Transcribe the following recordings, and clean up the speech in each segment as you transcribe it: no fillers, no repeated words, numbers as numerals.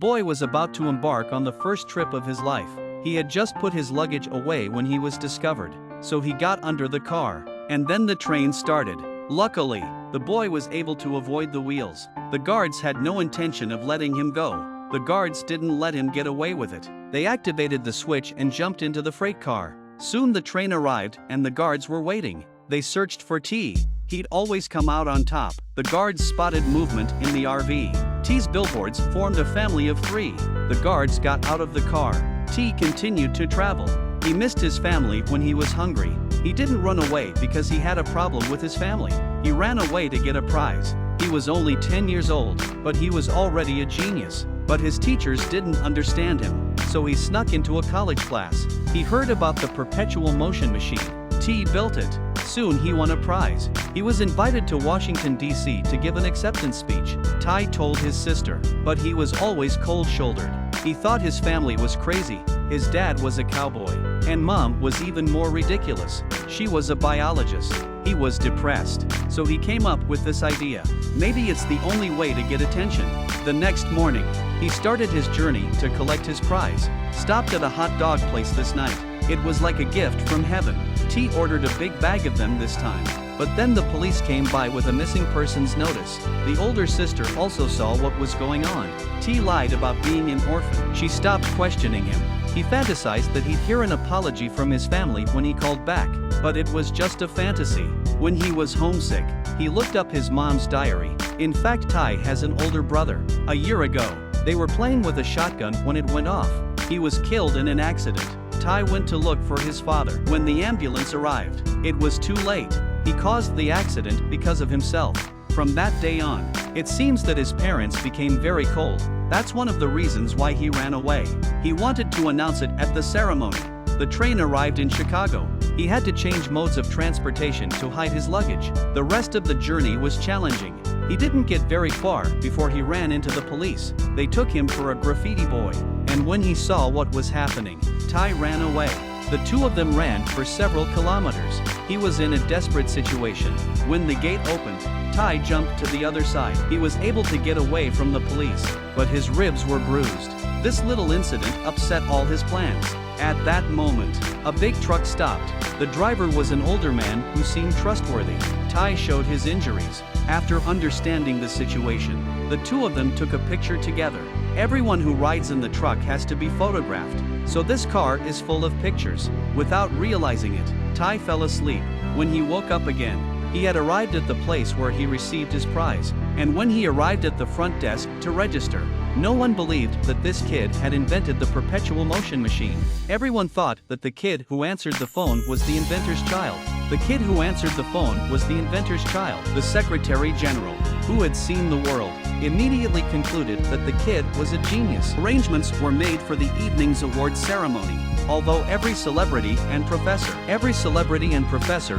boy was about to embark on the first trip of his life. He had just put his luggage away when he was discovered, so he got under the car, and then the train started. Luckily, the boy was able to avoid the wheels. The guards had no intention of letting him go. The guards didn't let him get away with it. They activated the switch and jumped into the freight car. Soon the train arrived and the guards were waiting. They searched for T. He'd always come out on top. The guards spotted movement in the RV. T's billboards formed a family of 3. The guards got out of the car. T continued to travel. He missed his family when he was hungry. He didn't run away because he had a problem with his family. He ran away to get a prize. He was only 10 years old, but he was already a genius. But his teachers didn't understand him, so he snuck into a college class. He heard about the perpetual motion machine. T built it. Soon he won a prize. He was invited to Washington, D.C. to give an acceptance speech. Ty told his sister, but he was always cold-shouldered. He thought his family was crazy. His dad was a cowboy, and mom was even more ridiculous. She was a biologist. He was depressed, so he came up with this idea. Maybe it's the only way to get attention. The next morning, he started his journey to collect his prize. Stopped at a hot dog place this night. It was like a gift from heaven. T ordered a big bag of them this time. But then the police came by with a missing persons notice. The older sister also saw what was going on. T lied about being an orphan. She stopped questioning him. He fantasized that he'd hear an apology from his family when he called back, but it was just a fantasy. When he was homesick, he looked up his mom's diary. In fact, Ty has an older brother. A year ago, they were playing with a shotgun when it went off. He was killed in an accident. Ty went to look for his father. When the ambulance arrived, it was too late. He caused the accident because of himself. From that day on, it seems that his parents became very cold. That's one of the reasons why he ran away. He wanted to announce it at the ceremony. The train arrived in Chicago. He had to change modes of transportation to hide his luggage. The rest of the journey was challenging. He didn't get very far before he ran into the police. They took him for a graffiti boy. And when he saw what was happening, Ty ran away. The two of them ran for several kilometers. He was in a desperate situation. When the gate opened, Ty jumped to the other side. He was able to get away from the police, but his ribs were bruised. This little incident upset all his plans. At that moment, a big truck stopped. The driver was an older man who seemed trustworthy. Ty showed his injuries. After understanding the situation, the two of them took a picture together. Everyone who rides in the truck has to be photographed, so this car is full of pictures. Without realizing it, Ty fell asleep. When he woke up again, he had arrived at the place where he received his prize, and when he arrived at the front desk to register, no one believed that this kid had invented the perpetual motion machine. Everyone thought that the kid who answered the phone was the inventor's child. The kid who answered the phone was the inventor's child. The Secretary General, who had seen the world, immediately concluded that the kid was a genius. Arrangements were made for the evening's award ceremony. Although every celebrity and professor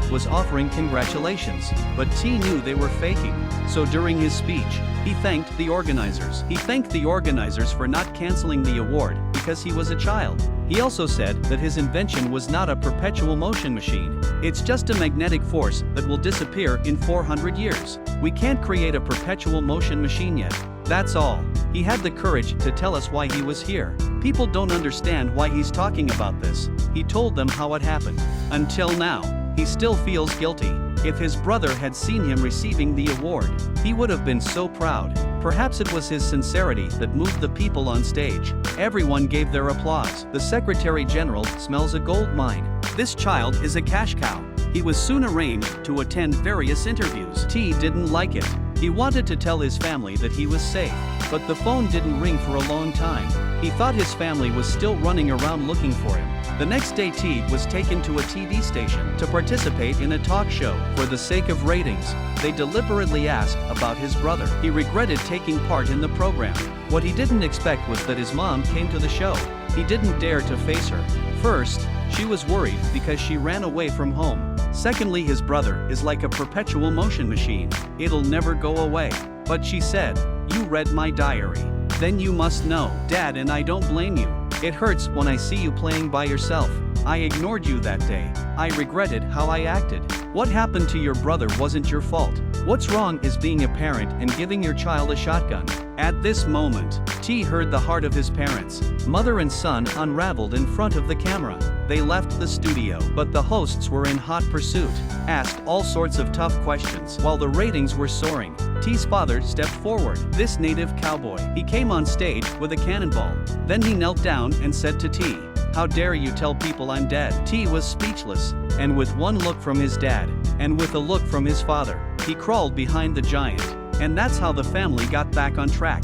was offering congratulations, but T knew they were faking. So during his speech, he thanked the organizers. He thanked the organizers for not canceling the award because he was a child. He also said that his invention was not a perpetual motion machine. It's just a magnetic force that will disappear in 400 years. We can't create a perpetual motion machine yet. That's all. He had the courage to tell us why he was here. People don't understand why he's talking about this. He told them how it happened. Until now, he still feels guilty. If his brother had seen him receiving the award, he would have been so proud. Perhaps it was his sincerity that moved the people on stage. Everyone gave their applause. The Secretary General smells a gold mine. This child is a cash cow. He was soon arranged to attend various interviews. T didn't like it. He wanted to tell his family that he was safe, but the phone didn't ring for a long time. He thought his family was still running around looking for him. The next day T was taken to a TV station to participate in a talk show. For the sake of ratings, they deliberately asked about his brother. He regretted taking part in the program. What he didn't expect was that his mom came to the show. He didn't dare to face her. First, she was worried because she ran away from home. Secondly, his brother is like a perpetual motion machine. It'll never go away. But she said, "You read my diary. Then you must know. Dad, and I don't blame you. It hurts when I see you playing by yourself. I ignored you that day. I regretted how I acted. What happened to your brother wasn't your fault. What's wrong is being a parent and giving your child a shotgun." At this moment, T heard the heart of his parents. Mother and son unraveled in front of the camera. They left the studio, but the hosts were in hot pursuit, asked all sorts of tough questions. While the ratings were soaring, T's father stepped forward. This native cowboy. He came on stage with a cannonball. Then he knelt down and said to T, "How dare you tell people I'm dead?" T was speechless, and with one look from his dad, and with a look from his father, he crawled behind the giant. And that's how the family got back on track.